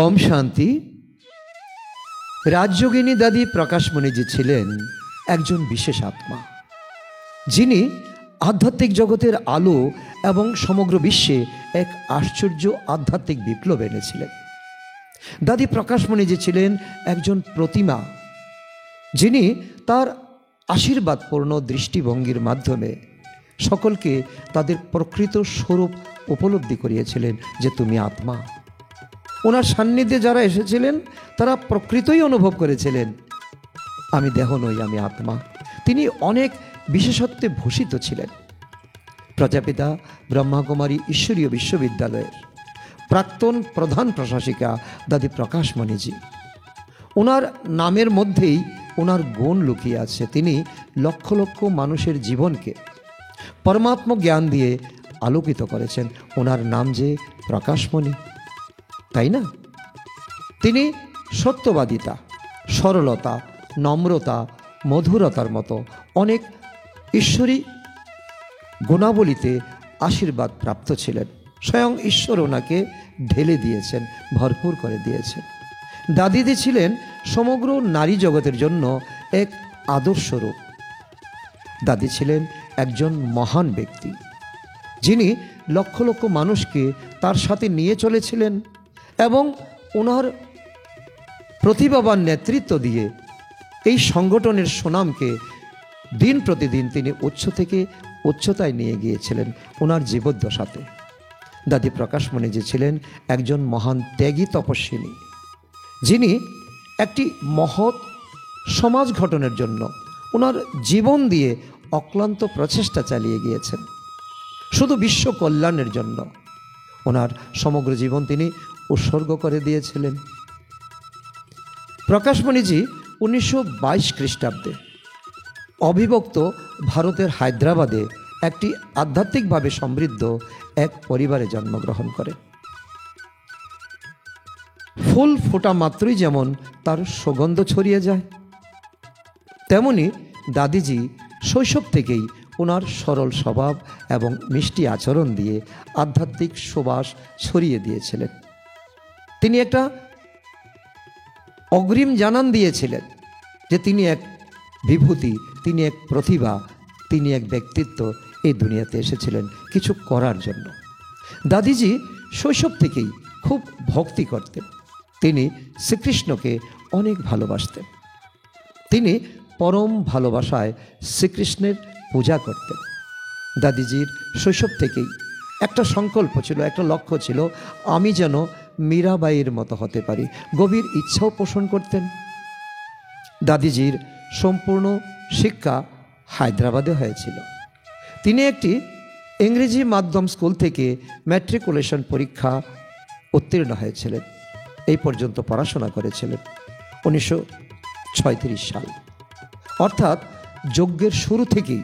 ওম শান্তি। রাজযোগিনী দাদি প্রকাশমণিজি ছিলেন একজন বিশেষ আত্মা, যিনি আধ্যাত্মিক জগতের আলো এবং সমগ্র বিশ্বে এক আশ্চর্য আধ্যাত্মিক বিপ্লব এনেছিলেন। দাদি প্রকাশমণিজি ছিলেন একজন প্রতিমা, যিনি তার আশীর্বাদপূর্ণ দৃষ্টিভঙ্গির মাধ্যমে সকলকে তাদের প্রকৃত স্বরূপ উপলব্ধি করিয়েছিলেন যে তুমি আত্মা। ওনার সান্নিধ্যে যারা এসেছিলেন তারা প্রকৃতই অনুভব করেছিলেন আমি দেহ নই, আমি আত্মা। তিনি অনেক বিশেষত্বে ভূষিত ছিলেন। প্রজাপিতা ব্রহ্মাকুমারী ঈশ্বরীয় বিশ্ববিদ্যালয়ের প্রাক্তন প্রধান প্রশাসিকা দাদি প্রকাশমণিজি, ওনার নামের মধ্যেই ওনার গুণ লুকিয়ে আছে। তিনি লক্ষ লক্ষ মানুষের জীবনকে পরমাত্ম জ্ঞান দিয়ে আলোকিত করেছেন। ওনার নাম যে প্রকাশমণি, তাই না? তিনি সত্যবাদিতা, সরলতা, নম্রতা, মধুরতার মতো অনেক ঈশ্বরী গুণাবলীতে আশীর্বাদ প্রাপ্ত ছিলেন। স্বয়ং ঈশ্বর ওনাকে ঢেলে দিয়েছেন, ভরপুর করে দিয়েছেন। দাদিজি ছিলেন সমগ্র নারী জগতের জন্য এক আদর্শরূপ। দাদি ছিলেন একজন মহান ব্যক্তি, যিনি লক্ষ লক্ষ মানুষকে তার সাথে নিয়ে চলেছিলেন এবং ওনার প্রতিভাবান নেতৃত্ব দিয়ে এই সংগঠনের সুনামকে দিন প্রতিদিন তিনি উচ্চ থেকে উচ্চতায় নিয়ে গিয়েছিলেন ওনার জীবদ্দশাতে। দাদি প্রকাশমণিজি ছিলেন একজন মহান ত্যাগী তপস্বিনী, যিনি একটি মহৎ সমাজ গঠনের জন্য ওনার জীবন দিয়ে অক্লান্ত প্রচেষ্টা চালিয়ে গিয়েছেন। শুধু বিশ্ব কল্যাণের জন্য ওনার সমগ্র জীবন তিনি উৎসর্গ করে দিয়েছিলেন। প্রকাশমণিজি 1922 খ্রিস্টাব্দে অবিভক্ত ভারতের হায়দ্রাবাদে একটি আধ্যাত্মিকভাবে সমৃদ্ধ এক পরিবারে জন্মগ্রহণ করেন। ফুল ফোটা মাত্রই যেমন তার সুগন্ধ ছড়িয়ে যায়, তেমনি দাদিজি শৈশব থেকেই ওনার সরল স্বভাব এবং মিষ্টি আচরণ দিয়ে আধ্যাত্মিক সুবাস ছড়িয়ে দিয়েছিলেন। তিনি একটা অগ্রিম জানান দিয়েছিলেন যে তিনি এক বিভূতি, তিনি এক প্রতিভা, তিনি এক ব্যক্তিত্ব এই দুনিয়াতে এসেছিলেন কিছু করার জন্য। দাদিজি শৈশব থেকেই খুব ভক্তি করতেন। তিনি শ্রীকৃষ্ণকে অনেক ভালোবাসতেন। তিনি পরম ভালোবাসায় শ্রীকৃষ্ণের পূজা করতেন। দাদিজির শৈশব থেকেই একটা সংকল্প ছিল, একটা লক্ষ্য ছিল, আমি যেন মীরাবাইয়ের মতো হতে পারি। গভীর ইচ্ছাও পোষণ করতেন। দাদিজির সম্পূর্ণ শিক্ষা হায়দ্রাবাদে হয়েছিল। তিনি একটি ইংরেজি মাধ্যম স্কুল থেকে ম্যাট্রিকুলেশন পরীক্ষা উত্তীর্ণ হয়েছিলেন। এই পর্যন্ত পড়াশোনা করেছিলেন 1936 সাল, অর্থাৎ যজ্ঞের শুরু থেকেই,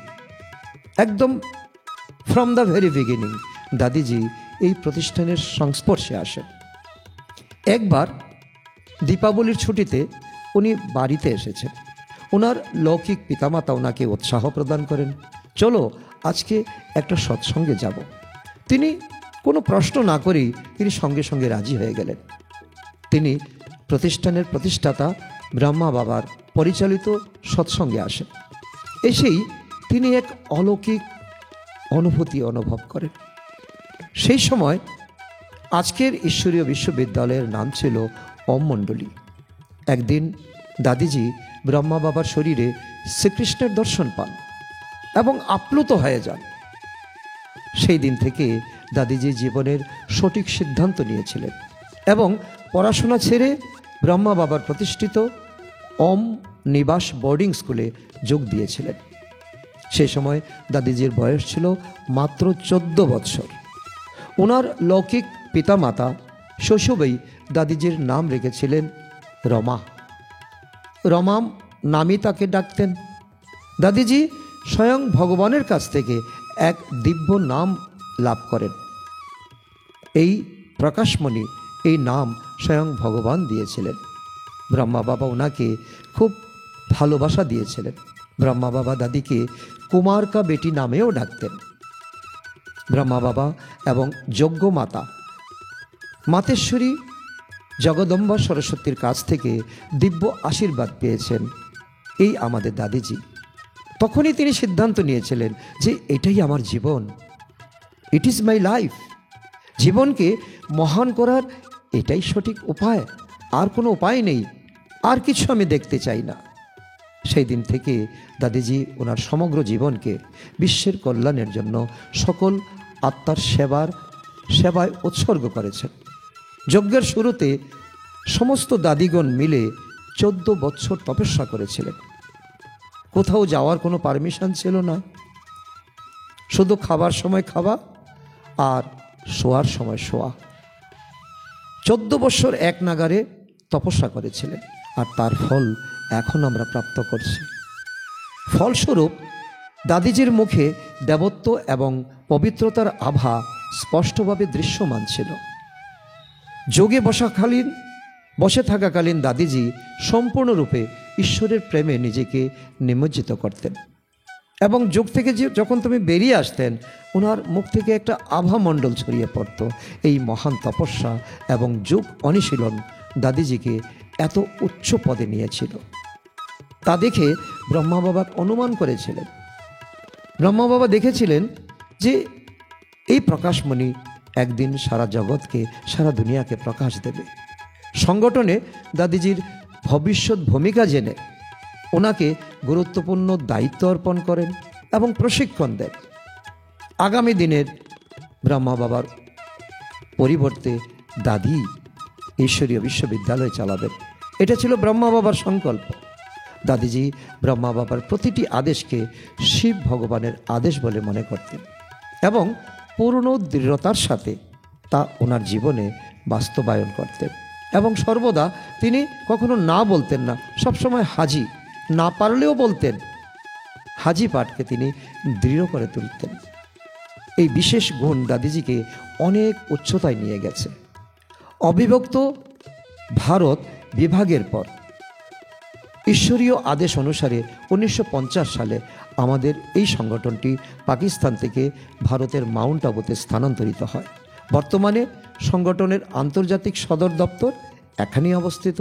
একদম ফ্রম দ্য ভেরি বিগিনিং দাদিজি এই প্রতিষ্ঠানের সংস্পর্শে আসেন। একবার দীপাবলির ছুটিতে উনি বাড়িতে এসেছেন। ওনার লৌকিক পিতামাতা ওনাকে উৎসাহ প্রদান করেন, চলো আজকে একটা সৎসঙ্গে যাব। তিনি কোনো প্রশ্ন না করেই তিনি সঙ্গে সঙ্গে রাজি হয়ে গেলেন। তিনি প্রতিষ্ঠানের প্রতিষ্ঠাতা ব্রহ্মা বাবার পরিচালিত সৎসঙ্গে আসেন। এসেই তিনি এক অলৌকিক অনুভূতি অনুভব করেন। সেই সময় আজকের ঈশ্বরীয় বিশ্ববিদ্যালয়ের নাম ছিল ওম মণ্ডলী। একদিন দাদিজি ব্রহ্মা বাবার শরীরে শ্রীকৃষ্ণের দর্শন পান এবং আপ্লুত হয়ে যান। সেই দিন থেকে দাদিজি জীবনের সঠিক সিদ্ধান্ত নিয়েছিলেন এবং পড়াশোনা ছেড়ে ব্রহ্মা বাবার প্রতিষ্ঠিত ওম নিবাস বোর্ডিং স্কুলে যোগ দিয়েছিলেন। সেই সময় দাদিজির বয়স ছিল মাত্র 14 বৎসর। ওনার লৌকিক পিতামাতা শৈশবেই দাদিজির নাম রেখেছিলেন রমা। রমা নামই তাকে ডাকতেন। দাদিজি স্বয়ং ভগবানের কাছ থেকে এক দিব্য নাম লাভ করেন। এই প্রকাশমণি, এই নাম স্বয়ং ভগবান দিয়েছিলেন। ব্রহ্মা বাবা ওনাকে খুব ভালোবাসা দিয়েছিলেন। ব্রহ্মা বাবা দাদিকে কুমার কা বেটি নামেও ডাকতেন। ব্রহ্মা বাবা এবং যজ্ঞ মাতা মাতেশ্বরী জগদম্বা সরস্বতীর কাছ থেকে দিব্য আশীর্বাদ পেয়েছেন এই আমাদের দাদিজি। তখনই তিনি সিদ্ধান্ত নিয়েছিলেন যে এটাই আমার জীবন, ইট ইজ মাই লাইফ। জীবনকে মহান করার এটাই সঠিক উপায়, আর কোনো উপায় নেই, আর কিছু আমি দেখতে চাই না। সেই দিন থেকে দাদিজি ওনার সমগ্র জীবনকে বিশ্বের কল্যাণের জন্য সকল আত্মার সেবায় উৎসর্গ করেছেন। যজ্ঞের শুরুতে সমস্ত দাদিগণ মিলে 14 বছর তপস্যা করেছিলেন। কোথাও যাওয়ার কোনো পারমিশন ছিল না, শুধু খাবার সময় খাওয়া আর শোয়ার সময় শোয়া। 14 বছর এক নাগারে তপস্যা করেছিলেন, আর তার ফল এখন আমরা প্রাপ্ত করছি। ফলস্বরূপ দাদিজির মুখে দেবত্ব এবং পবিত্রতার আভা স্পষ্টভাবে দৃশ্যমান ছিল। যোগে বসে থাকাকালীন দাদিজি সম্পূর্ণরূপে ঈশ্বরের প্রেমে নিজেকে নিমজ্জিত করতেন, এবং যোগ থেকে যখন তুমি বেরিয়ে আসতেন ওনার মুখ থেকে একটা আভামণ্ডল ছড়িয়ে পড়ত। এই মহান তপস্যা এবং যোগ অনুশীলন দাদিজিকে এত উচ্চ পদে নিয়েছিল। তা দেখে ব্রহ্মা বাবা অনুমান করেছিলেন, ব্রহ্মা বাবা দেখেছিলেন যে এই প্রকাশমণি একদিন সারা জগৎকে, সারা দুনিয়াকে প্রকাশ দেবে। সংগঠনে দাদিজির ভবিষ্যৎ ভূমিকা জেনে ওনাকে গুরুত্বপূর্ণ দায়িত্ব অর্পণ করেন এবং প্রশিক্ষণ দেন। আগামী দিনের ব্রহ্মা বাবার পরিবর্তে দাদি ঈশ্বরীয় বিশ্ববিদ্যালয় চালাবেন, এটা ছিল ব্রহ্মা বাবার সংকল্প। দাদিজি ব্রহ্মা বাবার প্রতিটি আদেশকে শিব ভগবানের আদেশ বলে মনে করতেন এবং পূর্ণ দৃঢ়তার সাথে তা ওনার জীবনে বাস্তবায়ন করতেন। এবং সর্বদা তিনি কখনো না বলতেন না, সবসময় হাজি, না পারলেও বলতেন। হাজি পাঠকে তিনি দৃঢ় করে তুলতেন। এই বিশেষ গুণ দাদিজিকে অনেক উচ্চতায় নিয়ে গেছে। অবিভক্ত ভারত বিভাগের পর ঈশ্বরীয় আদেশ অনুসারে 1950 সালে আমাদের এই সংগঠনটি পাকিস্তান থেকে ভারতের মাউন্ট আবুতে স্থানান্তরিত হয়। বর্তমানে সংগঠনের আন্তর্জাতিক সদর দপ্তর এখানেই অবস্থিত।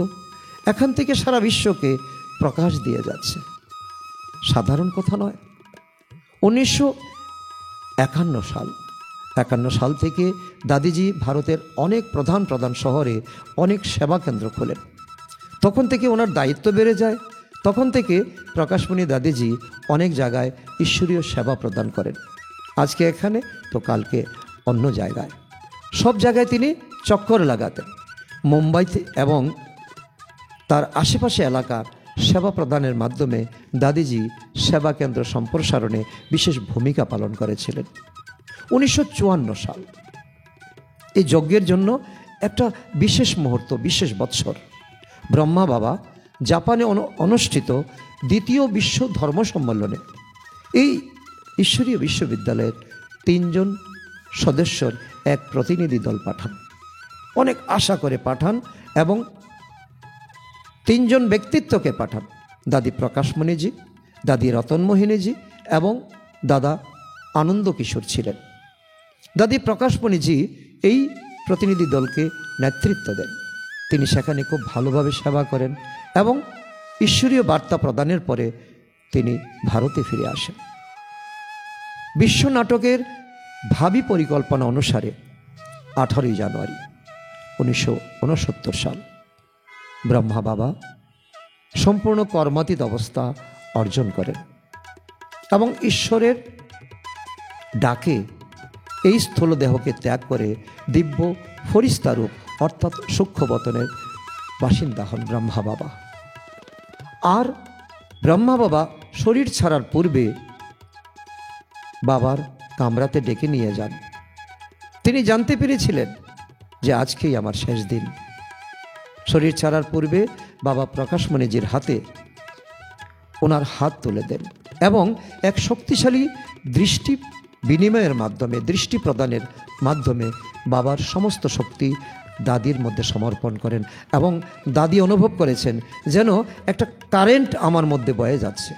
এখান থেকে সারা বিশ্বকে প্রকাশ দিয়ে যাচ্ছে। সাধারণ কথা নয়। 1951 সাল থেকে দাদিজি ভারতের অনেক প্রধান শহরে অনেক সেবা কেন্দ্র খোলেন। তখন থেকে ওনার দায়িত্ব বেড়ে যায়। তখন থেকে প্রকাশমণি দাদিজি অনেক জায়গায় ঈশ্বরীয় সেবা প্রদান করেন। আজকে এখানে তো কালকে অন্য জায়গায়, সব জায়গায় তিনি চক্কর লাগাতেন। মুম্বাইতে এবং তার আশেপাশে এলাকার সেবা প্রদানের মাধ্যমে দাদিজি সেবা কেন্দ্র সম্প্রসারণে বিশেষ ভূমিকা পালন করেছিলেন। 1954 সাল এই যজ্ঞের জন্য একটা বিশেষ মুহূর্ত, বিশেষ বৎসর। ব্রহ্মা বাবা জাপানে অনুষ্ঠিত দ্বিতীয় বিশ্ব ধর্ম সম্মেলনে এই ঈশ্বরীয় বিশ্ববিদ্যালয়ের 3 জন সদস্যর এক প্রতিনিধি দল পাঠান। অনেক আশা করে পাঠান এবং 3 জন ব্যক্তিত্বকে পাঠান। দাদি প্রকাশমণিজি, দাদি রতনমোহিনীজি এবং দাদা আনন্দ কিশোর ছিলেন। দাদি প্রকাশমণিজি এই প্রতিনিধি দলকে নেতৃত্ব দেন। তিনি সেখানে খুব ভালোভাবে সেবা করেন এবং ঈশ্বরীয় বার্তা প্রদানের পরে তিনি ভারতে ফিরে আসেন। বিশ্ব নাটকের ভাবী পরিকল্পনা অনুসারে 18 জানুয়ারি 1969 সাল ব্রহ্মা বাবা সম্পূর্ণ কর্মাতীত অবস্থা অর্জন করেন এবং ঈশ্বরের ডাকে এই স্থূল দেহকে ত্যাগ করে দিব্য ফরিস্তারূপ অর্থাৎ সূক্ষ্মবতনের বাসিন্দা হন ব্রহ্মা বাবা। আর ব্রহ্মা বাবা শরীর ছাড়ার পূর্বে বাবার কামরাতে ডেকে নিয়ে যান। তিনি জানতে পেরেছিলেন যে আজকেই আমার শেষ দিন। শরীর ছাড়ার পূর্বে বাবা প্রকাশমণিজির হাতে ওনার হাত তুলে দেন এবং এক শক্তিশালী দৃষ্টি বিনিময়ের মাধ্যমে, দৃষ্টি প্রদানের মাধ্যমে বাবার সমস্ত শক্তি দাদির মধ্যে সমর্পণ করেন এবং দাদি অনুভব করেছেন যেন একটা কারেন্ট আমার মধ্যে বয়ে যাচ্ছে।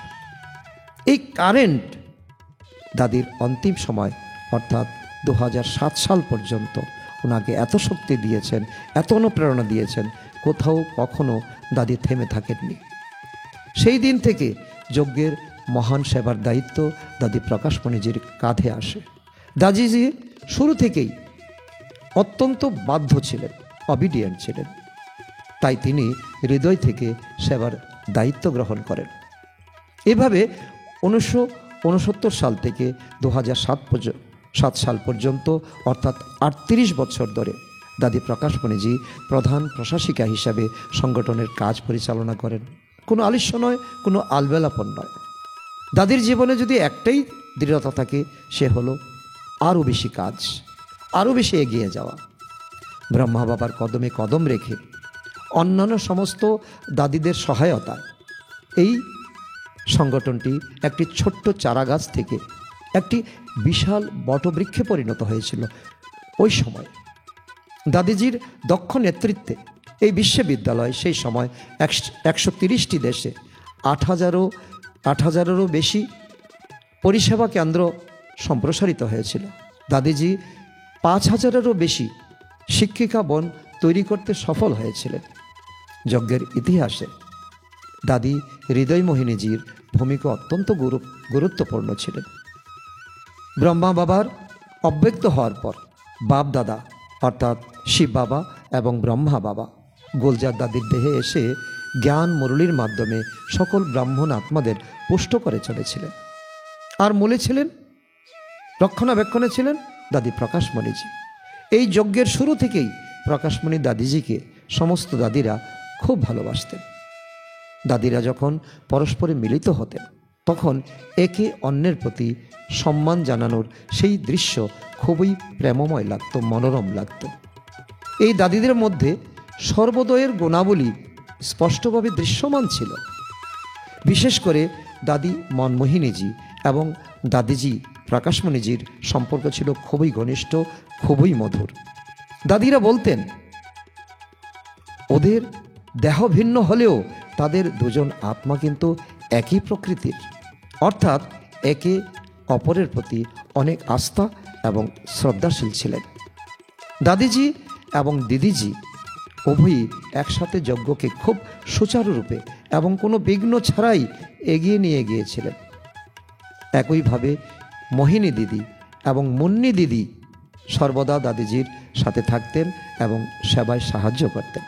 এই কারেন্ট দাদির অন্তিম সময় অর্থাৎ 2007 সাল পর্যন্ত ওনাকে এত শক্তি দিয়েছেন, এত অনুপ্রেরণা দিয়েছেন, কোথাও কখনো দাদি থেমে থাকেননি। সেই দিন থেকে যজ্ঞের মহান সেবার দায়িত্ব দাদি প্রকাশমণিজির কাঁধে আসে। দাদিজি শুরু থেকেই অত্যন্ত বাধ্য ছিলেন, অবিডিয়েন্ট ছিলেন, তাই তিনি হৃদয় থেকে সেবার দায়িত্ব গ্রহণ করেন। এভাবে 1969 সাল থেকে 2007 সাল পর্যন্ত অর্থাৎ 38 বছর ধরে দাদি প্রকাশমণিজি প্রধান প্রশাসিকা হিসাবে সংগঠনের কাজ পরিচালনা করেন। কোনো আলিস্য নয়, কোনো আলবেলাপন নয়। দাদির জীবনে যদি একটাই দৃঢ়তা থাকে, সে হলো আরও বেশি কাজ, আরও বেশি এগিয়ে যাওয়া। ব্রহ্মা বাবার কদমে কদম রেখে অন্যান্য সমস্ত দাদিদের সহায়তা এই সংগঠনটি একটি ছোট্ট চারাগাছ থেকে একটি বিশাল বটবৃক্ষে পরিণত হয়েছিল। ওই সময় দাদিজির দক্ষ নেতৃত্বে এই বিশ্ববিদ্যালয় সেই সময় 130টি দেশে 8,000-এরও বেশি পরিষেবা কেন্দ্র সম্প্রসারিত হয়েছিল। দাদিজি 5,000-এরও বেশি শিক্ষিকা বন তৈরি করতে সফল হয়েছিলেন। যজ্ঞের ইতিহাসে দাদি হৃদয়মোহিনীজির ভূমিকা অত্যন্ত গুরুত্বপূর্ণ ছিলেন। ব্রহ্মা বাবার অব্যক্ত হওয়ার পর বাপ দাদা অর্থাৎ শিব বাবা এবং ব্রহ্মা বাবা গোলজার দাদির দেহে এসে জ্ঞান মুরলির মাধ্যমে সকল ব্রাহ্মণ আত্মাদের পুষ্ট করে চলেছিলেন। আর মূলে ছিলেন, রক্ষণাবেক্ষণে ছিলেন দাদি প্রকাশমণিজি। এই যজ্ঞের শুরু থেকেই প্রকাশমণি দাদিজিকে সমস্ত দাদিরা খুব ভালোবাসতেন। দাদিরা যখন পরস্পরে মিলিত হতেন তখন একে অন্যের প্রতি সম্মান জানানোর সেই দৃশ্য খুবই প্রেমময় লাগত, মনোরম লাগত। এই দাদিদের মধ্যে সর্বোদয়ের গুণাবলী স্পষ্টভাবে দৃশ্যমান ছিল। বিশেষ করে দাদি মনমোহিনীজি এবং দাদিজি প্রকাশমণিজির সম্পর্ক ছিল খুবই ঘনিষ্ঠ, খুবই মধুর। দাদিরা বলতেন ওদের দেহ ভিন্ন হলেও তাদের দুজন আত্মা কিন্তু একই প্রকৃতির, অর্থাৎ একে অপরের প্রতি অনেক আস্থা এবং শ্রদ্ধাশীল ছিলেন। দাদিজি এবং দিদিজি উভয়ই একসাথে যজ্ঞকে খুব সুচারুরূপে এবং কোনো বিঘ্ন ছাড়াই এগিয়ে নিয়ে গিয়েছিলেন। একইভাবে মোহিনী দিদি এবং মুন্নি দিদি সর্বদা দাদিজির সাথে থাকতেন এবং সেবায় সাহায্য করতেন।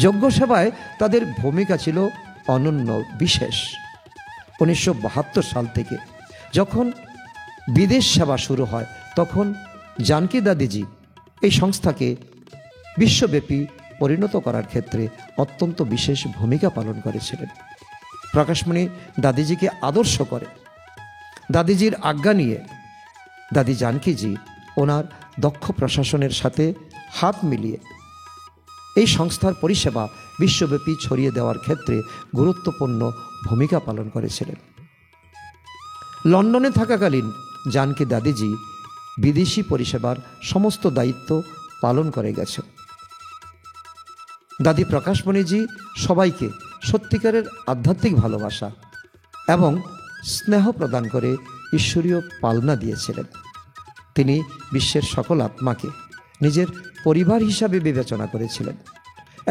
যজ্ঞ সেবায় তাদের ভূমিকা ছিল অনন্য, বিশেষ। 1972 সাল থেকে যখন বিদেশ সেবা শুরু হয় তখন জানকী দাদিজি এই সংস্থাকে বিশ্বব্যাপী পরিণত করার ক্ষেত্রে অত্যন্ত বিশেষ ভূমিকা পালন করেছিলেন। প্রকাশমণি দাদিজিকে আদর্শ করে দাদিজির আজ্ঞা নিয়ে দাদি জানকীজি ওনার দক্ষ প্রশাসনের সাথে হাত মিলিয়ে এই সংস্থার পরিষেবা বিশ্বব্যাপী ছড়িয়ে দেওয়ার ক্ষেত্রে গুরুত্বপূর্ণ ভূমিকা পালন করেছিলেন। লন্ডনে থাকাকালীন জানকী দাদিজি বিদেশি পরিষেবার সমস্ত দায়িত্ব পালন করে গেছেন। দাদি প্রকাশমণিজি সবাইকে সত্যিকারের আধ্যাত্মিক ভালোবাসা এবং স্নেহ প্রদান করে ঈশ্বরীয় পালনা দিয়েছিলেন। তিনি বিশ্বের সকল আত্মাকে নিজের পরিবার হিসাবে বিবেচনা করেছিলেন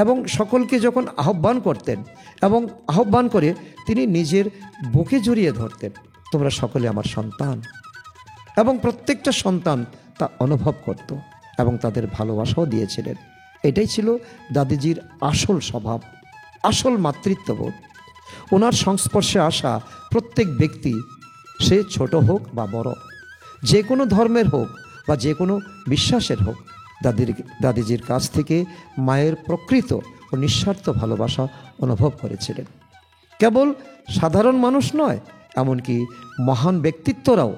এবং সকলকে যখন আহ্বান করতেন এবং আহ্বান করে তিনি নিজের বুকে জড়িয়ে ধরতেন, তোমরা সকলে আমার সন্তান, এবং প্রত্যেকটা সন্তান তা অনুভব করত এবং তাদের ভালোবাসাও দিয়েছিলেন। এটাই ছিল দাদিজির আসল স্বভাব, আসল মাতৃত্ববোধ। ওনার সংস্পর্শে আসা প্রত্যেক ব্যক্তি, সে ছোট হোক বা বড়, যে কোনো ধর্মের হোক বা যে কোনো বিশ্বাসের হোক, দাদিজির কাছ থেকে মায়ের প্রকৃত ও নিঃস্বার্থ ভালোবাসা অনুভব করেছিলেন। কেবল সাধারণ মানুষ নয়, এমনকি মহান ব্যক্তিত্বরাও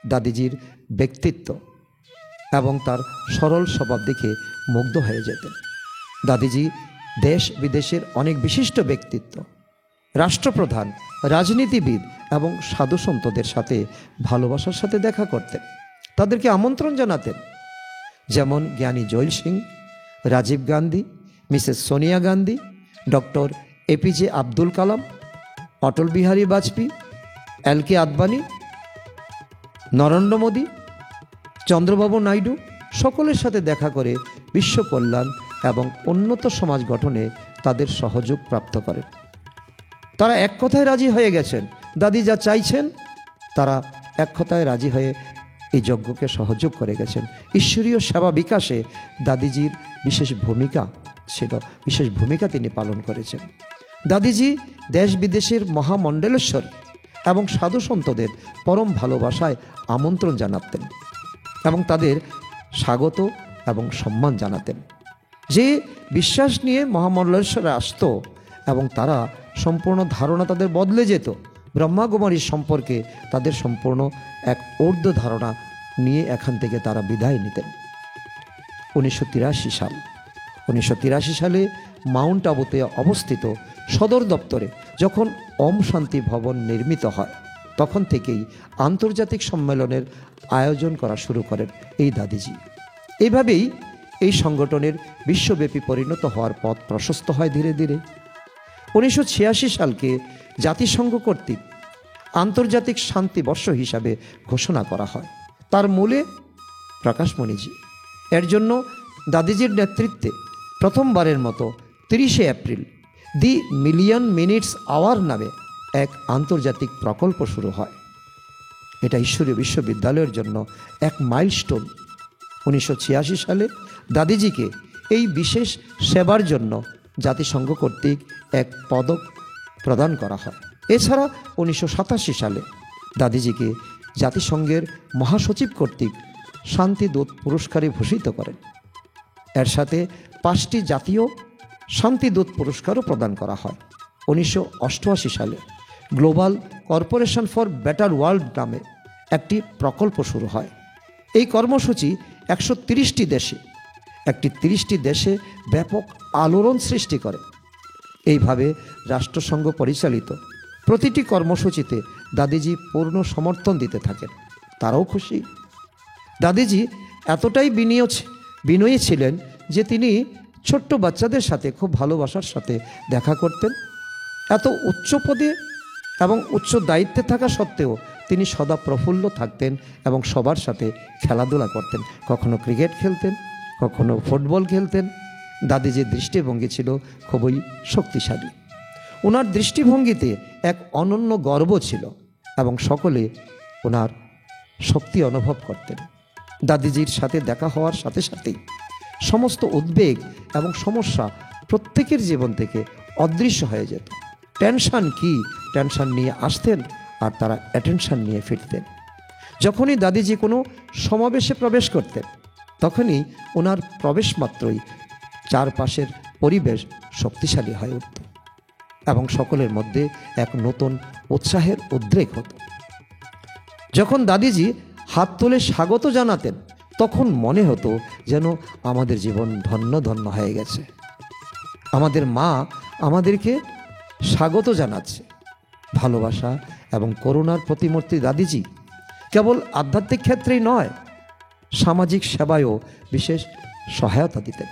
দাদিজির ব্যক্তিত্ব এবং তার সরল স্বভাব দেখে মুগ্ধ হয়ে যেতেন। দাদিজি দেশ বিদেশের অনেক বিশিষ্ট ব্যক্তিত্ব, রাষ্ট্রপ্রধান, রাজনীতিবিদ এবং সাধুসন্তদের সাথে ভালোবাসার সাথে দেখা করতেন, তাদেরকে আমন্ত্রণ জানাতেন। যেমন Giani Zail Singh, Rajiv Gandhi, Mrs Sonia Gandhi, doctor APJ Abdul Kalam, Atal Bihari Vajpayee, L K Advani, Narendra Modi, Chandrababu Naidu সকলের সাথে দেখা করে বিশ্ব কল্যাণ এবং উন্নত সমাজ গঠনে তাদের সহযোগ প্রাপ্ত করেন। তারা এক কথায় রাজি হয়ে গেছেন, দাদি যা চাইছেন তারা এক কথায় রাজি হয়ে এই যজ্ঞকে সহযোগ করে গেছেন। ঈশ্বরীয় সেবা বিকাশে দাদিজির বিশেষ ভূমিকা ছিল, বিশেষ ভূমিকা তিনি পালন করেছেন। দাদিজি দেশ বিদেশের মহামণ্ডলেশ্বর এবং সাধু সন্তদের পরম ভালোবাসায় আমন্ত্রণ জানাতেন এবং তাদের স্বাগত এবং সম্মান জানাতেন। যে বিশ্বাস নিয়ে মহামণ্ডলেশ্বরে আসত এবং তারা সম্পূর্ণ ধারণা তাদের বদলে যেত, ব্রহ্মাকুমারীর সম্পর্কে তাদের সম্পূর্ণ এক ঊর্ধ্ব ধারণা নিয়ে এখান থেকে তারা বিদায় নিতেন। 1983 সালে মাউন্ট আবুতে অবস্থিত সদর দপ্তরে যখন ওম শান্তি ভবন নির্মিত হয়, তখন থেকেই আন্তর্জাতিক সম্মেলনের আয়োজন করা শুরু করেন এই দাদিজি। এইভাবেই এই সংগঠনের বিশ্বব্যাপী পরিণত হওয়ার পথ প্রশস্ত হয় ধীরে ধীরে। 1986 সালকে জাতিসংঘ কর্তৃক আন্তর্জাতিক শান্তি বর্ষ হিসাবে ঘোষণা করা হয়, তার মূলে প্রকাশমণিজি। এর জন্য দাদিজির নেতৃত্বে প্রথমবারের মতো 30 এপ্রিল দি মিলিয়ন মিনিটস আওয়ার নামে এক আন্তর্জাতিক প্রকল্প শুরু হয়। এটা ঈশ্বরীয় বিশ্ববিদ্যালয়ের জন্য এক মাইলস্টোন। 1986 সালে দাদিজিকে এই বিশেষ সেবার জন্য জাতিসংঘ কর্তৃক এক পদক প্রদান করা হয়। এছাড়া 1987 সালে দাদিজিকে জাতিসংঘের মহাসচিব কর্তৃক শান্তিদূত পুরস্কারে ভূষিত করেন। এর সাথে 5টি জাতীয় শান্তিদূত পুরস্কারও প্রদান করা হয়। 1988 সালে global corporation for better world নামে একটি প্রকল্প শুরু হয়। এই কর্মসূচি 30টি দেশে ব্যাপক আলোড়ন সৃষ্টি করে। এইভাবে রাষ্ট্রসংঘ পরিচালিত প্রতিটি কর্মসূচিতে দাদিজি পূর্ণ সমর্থন দিতে থাকেন। তারাও খুশি। দাদিজি এতটাই বিনয়ী ছিলেন যে তিনি ছোট্ট বাচ্চাদের সাথে খুব ভালোবাসার সাথে দেখা করতেন। এত উচ্চ পদে এবং উচ্চ দায়িত্বে থাকা সত্ত্বেও তিনি সদা প্রফুল্ল থাকতেন এবং সবার সাথে খেলাধুলা করতেন। কখনো ক্রিকেট খেলতেন, কখনো ফুটবল খেলতেন। দাদিজির দৃষ্টিভঙ্গি ছিল খুবই শক্তিশালী। ওনার দৃষ্টিভঙ্গিতে এক অনন্য গর্ব ছিল এবং সকলে ওনার শক্তি অনুভব করতেন। দাদিজির সাথে দেখা হওয়ার সাথে সাথেই সমস্ত উদ্বেগ এবং সমস্যা প্রত্যেকের জীবন থেকে অদৃশ্য হয়ে যেত। টেনশন কি, টেনশন নিয়ে আসতেন আর তারা অ্যাটেনশন নিয়ে ফিরতেন। যখনই দাদিজি কোনো সমাবেশে প্রবেশ করতেন, তখনই ওনার প্রবেশ মাত্রই চারপাশের পরিবেশ শক্তিশালী হয়ে উঠত এবং সকলের মধ্যে এক নতুন উৎসাহের উদ্রেক হতো। যখন দাদিজি হাত তুলে স্বাগত জানাতেন, তখন মনে হতো যেন আমাদের জীবন ধন্য ধন্য হয়ে গেছে। আমাদের মা আমাদেরকে স্বাগত জানাচ্ছে। ভালোবাসা এবং করুণার প্রতিমূর্তি দাদিজি কেবল আধ্যাত্মিক ক্ষেত্রেই নয়, সামাজিক সেবায়ও বিশেষ সহায়তা দিতেন।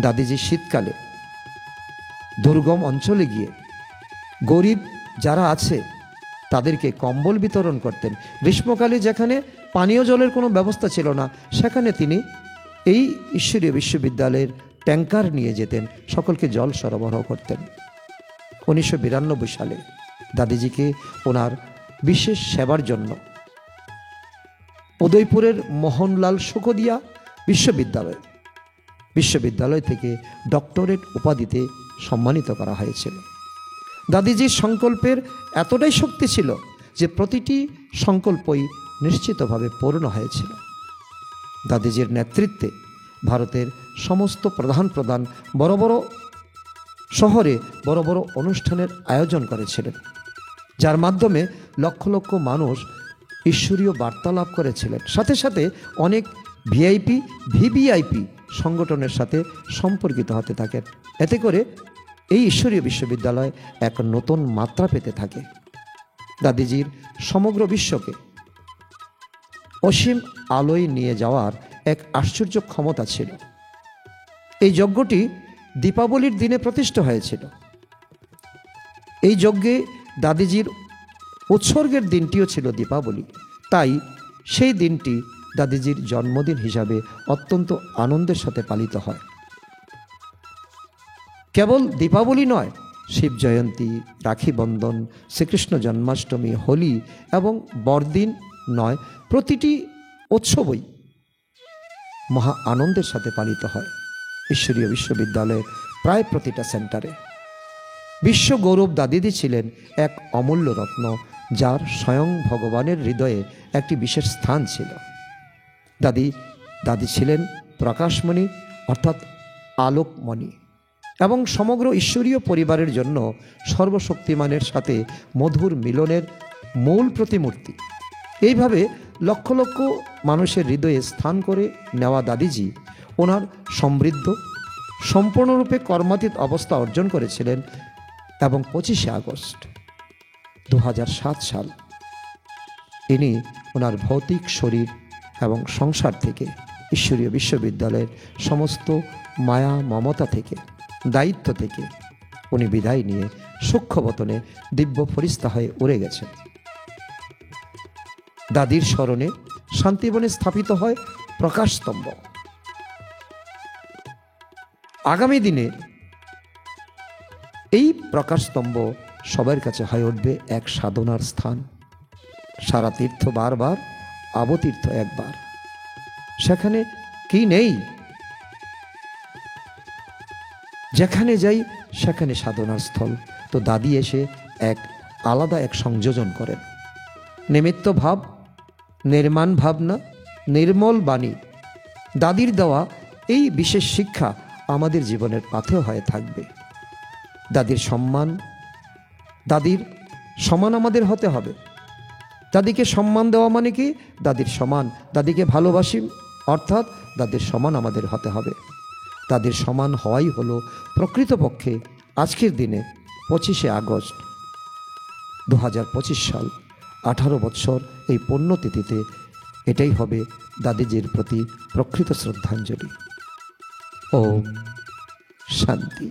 দাদিজি শীতকালে দুর্গম অঞ্চলে গিয়ে গরিব যারা আছে তাদেরকে কম্বল বিতরণ করতেন। গ্রীষ্মকালে যেখানে পানীয় জলের কোনো ব্যবস্থা ছিল না, সেখানে তিনি এই ঈশ্বরীয় বিশ্ববিদ্যালয়ের ট্যাঙ্কার নিয়ে যেতেন, সকলকে জল সরবরাহ করতেন। 1992 সালে দাদিজিকে ওনার বিশেষ সেবার জন্য উদয়পুরের মোহনলাল শুকোদিয়া বিশ্ববিদ্যালয় থেকে ডক্টরেট উপাধিতে সম্মানিত করা হয়েছিল। দাদিজির সংকল্পের এতটাই শক্তি ছিল যে প্রতিটি সংকল্পই নিশ্চিতভাবে পূর্ণ হয়েছিল। দাদিজির নেতৃত্বে ভারতের সমস্ত প্রধান বড় বড় শহরে বড় বড় অনুষ্ঠানের আয়োজন করেছিলেন, যার মাধ্যমে লক্ষ লক্ষ মানুষ ঈশ্বরীয় বার্তা লাভ করেছিলেন। সাথে সাথে অনেক ভিভিআইপি সংগঠনের সাথে সম্পর্কিত হতে থাকেন। এতে করে এই ঈশ্বরীয় বিশ্ববিদ্যালয় এক নতুন মাত্রা পেতে থাকে। দাদিজির সমগ্র বিশ্বকে অসীম আলোয় নিয়ে যাওয়ার এক আশ্চর্য ক্ষমতা ছিল। এই যজ্ঞটি দীপাবলির দিনে প্রতিষ্ঠা হয়েছিল। এই যজ্ঞে দাদিজির উৎসর্গের দিনটিও ছিল দীপাবলি, তাই সেই দিনটি দাদিজির জন্মদিন হিসাবে অত্যন্ত আনন্দের সাথে পালিত হয়। কেবল দীপাবলি নয়, শিব জয়ন্তী, রাখি বন্ধন, শ্রীকৃষ্ণ জন্মাষ্টমী, হোলি এবং বড়দিন নয়, প্রতিটি উৎসবই মহা আনন্দের সাথে পালিত হয় ঈশ্বরীয় বিশ্ববিদ্যালয়ের প্রায় প্রতিটা সেন্টারে। বিশ্ব গৌরব দাদিজি ছিলেন এক অমূল্য রত্ন, যার স্বয়ং ভগবানের হৃদয়ে একটি বিশেষ স্থান ছিল। দাদি ছিলেন প্রকাশমণি অর্থাৎ আলোকমণি এবং সমগ্র ঈশ্বরীয় পরিবারের জন্য সর্বশক্তিমানের সাথে মধুর মিলনের মূল প্রতিমূর্তি। এইভাবে লক্ষ লক্ষ মানুষের হৃদয়ে স্থান করে নেওয়া দাদিজি ওনার সমৃদ্ধ সম্পূর্ণরূপে কর্মাতীত অবস্থা অর্জন করেছিলেন এবং 25শে আগস্ট 2007 সাল ইনি ওনার ভৌতিক শরীর এবং সংসার থেকে, ঈশ্বরীয় বিশ্ববিদ্যালয়ের সমস্ত মায়া মমতা থেকে, দায়িত্ব থেকে উনি বিদায় নিয়ে সূক্ষ্মবতনে দিব্য ফরিস্তা হয়ে উড়ে গেছেন। দাদির স্মরণে শান্তিবনে স্থাপিত হয় প্রকাশস্তম্ভ। আগামী দিনে এই প্রকাশস্তম্ভ সবার কাছে হয়ে উঠবে এক সাধনার স্থান। সারা তীর্থ বারবার, আবতীর্থ একবার। সেখানে কি নেই? যেখানে যাই সেখানে সাধনার স্থল। তো দাদি এসে আলাদা এক সংযোজন করেন। নিমিত্ত ভাব, নির্মাণ ভাবনা, নির্মল বাণী। দাদির দেওয়া এই বিশেষ শিক্ষা আমাদের জীবনের পাথেয় হয়ে থাকবে। দাদির সম্মান, দাদির সমান আমাদের হতে হবে। দাদিকে সম্মান দেওয়া মানে কি? দাদির সমান। দাদিকে ভালোবাসি অর্থাৎ দাদির সমান আমাদের হতে হবে। দাদির সমান হওয়াই হলো প্রকৃতপক্ষে আজকের দিনে 25শে আগস্ট 2025 সাল 18 বৎসর এই পুণ্যতিথিতে এটাই হবে দাদিজির প্রতি প্রকৃত শ্রদ্ধাঞ্জলি। ওম শান্তি।